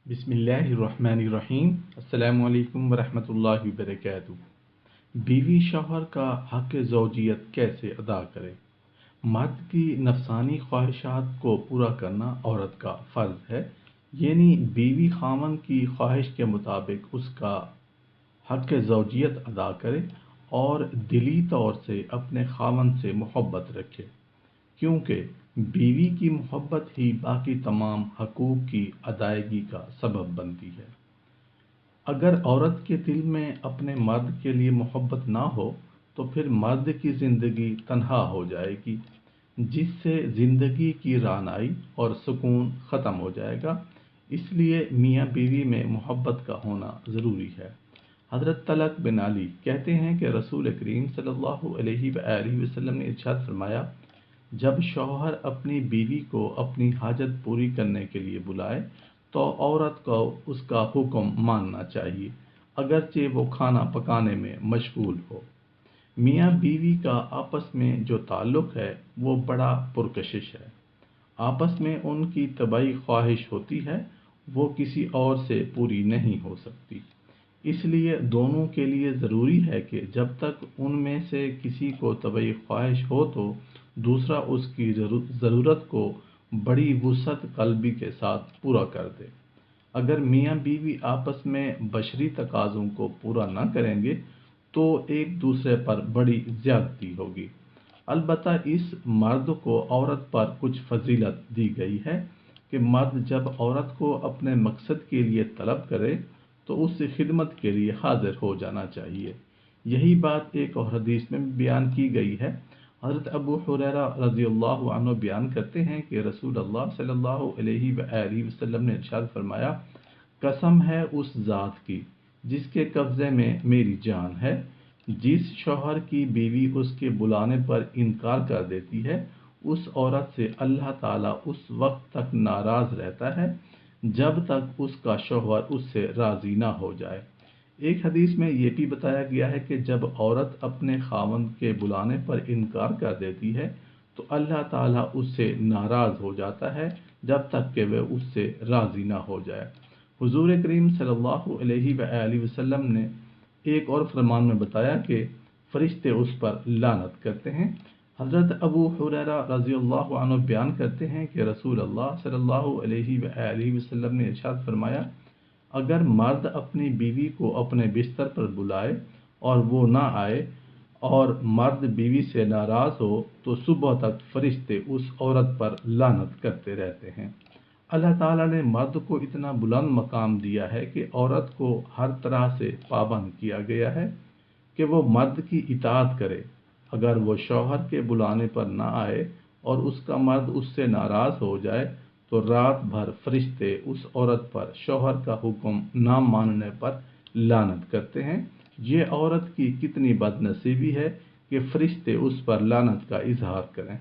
बिस्मिल्लाहिर्रहमानिर्रहीम। अस्सलामु अलैकुम वरहमतुल्लाहि वबरकातुहू। बीवी शौहर का हक़ ज़ौजियत कैसे अदा करे? मर्द की नफसानी ख्वाहिशात को पूरा करना औरत का फ़र्ज़ है, यानी बीवी खामन की ख्वाहिश के मुताबिक उसका हक़ ज़ौजियत अदा करे और दिली तौर से अपने खामन से मोहब्बत रखे, क्योंकि बीवी की मोहब्बत ही बाकी तमाम हकूक़ की अदायगी का सबब बनती है। अगर औरत के दिल में अपने मर्द के लिए मोहब्बत ना हो तो फिर मर्द की ज़िंदगी तन्हा हो जाएगी, जिससे ज़िंदगी की रानाई और सुकून ख़त्म हो जाएगा। इसलिए मियाँ बीवी में मोहब्बत का होना ज़रूरी है। हज़रत तलक बिन अली कहते हैं कि रसूल करीम सल्लल्लाहु अलैहि वसल्लम ने इरशाद फरमाया, जब शौहर अपनी बीवी को अपनी हाजत पूरी करने के लिए बुलाए तो औरत को उसका हुक्म मानना चाहिए, अगरचे वो खाना पकाने में मशगूल हो। मियाँ बीवी का आपस में जो ताल्लुक़ है वो बड़ा पुरकशिश है। आपस में उनकी तबाई ख्वाहिश होती है, वो किसी और से पूरी नहीं हो सकती। इसलिए दोनों के लिए ज़रूरी है कि जब तक उनमें से किसी को तबई ख्वाहिश हो तो दूसरा उसकी ज़रूरत को बड़ी वुसअत क़ल्बी के साथ पूरा कर दे। अगर मियाँ बीवी आपस में बशरी तकाज़ों को पूरा न करेंगे तो एक दूसरे पर बड़ी ज़्यादती होगी। अलबत्ता इस मर्द को औरत पर कुछ फजीलत दी गई है कि मर्द जब औरत को अपने मकसद के लिए तलब करे तो उससे खिदमत के लिए हाजिर हो जाना चाहिए। यही बात एक और हदीस में बयान की गई है। हज़रत अबू हुरैरा रज़ियल्लाहु अन्हु बयान करते हैं कि रसूल अल्लाह सल्लल्लाहु अलैहि वसल्लम ने इरशाद फरमाया, कसम है उस ज़ात की जिसके कब्ज़े में मेरी जान है, जिस शौहर की बीवी उसके बुलाने पर इनकार कर देती है, उस औरत से अल्लाह ताला उस वक्त तक नाराज़ रहता है जब तक उसका शौहर उससे राज़ी ना हो जाए। एक हदीस में ये भी बताया गया है कि जब औरत अपने खावंद के बुलाने पर इनकार कर देती है तो अल्लाह ताला उससे नाराज़ हो जाता है जब तक कि वह उससे राज़ी ना हो जाए। हुज़ूर करीम सल्लल्लाहु अलैहि वसल्लम ने एक और फरमान में बताया कि फ़रिश्ते उस पर लानत करते हैं। हज़रत अबू हुरैरा रज़ियल्लाहु अन्हु बयान करते हैं कि रसूल अल्लाह सल्लल्लाहु अलैहि वसल्लम ने इरशाद फरमाया, अगर मर्द अपनी बीवी को अपने बिस्तर पर बुलाए और वो ना आए और मर्द बीवी से नाराज़ हो तो सुबह तक फरिश्ते उस औरत पर लानत करते रहते हैं। अल्लाह ताला ने मर्द को इतना बुलंद मकाम दिया है कि औरत को हर तरह से पाबंद किया गया है कि वो मर्द की इताअत करे। अगर वो शौहर के बुलाने पर ना आए और उसका मर्द उससे नाराज़ हो जाए तो रात भर फरिश्ते उस औरत पर शौहर का हुक्म ना मानने पर लानत करते हैं। ये औरत की कितनी बदनसीबी है कि फरिश्ते उस पर लानत का इजहार करें।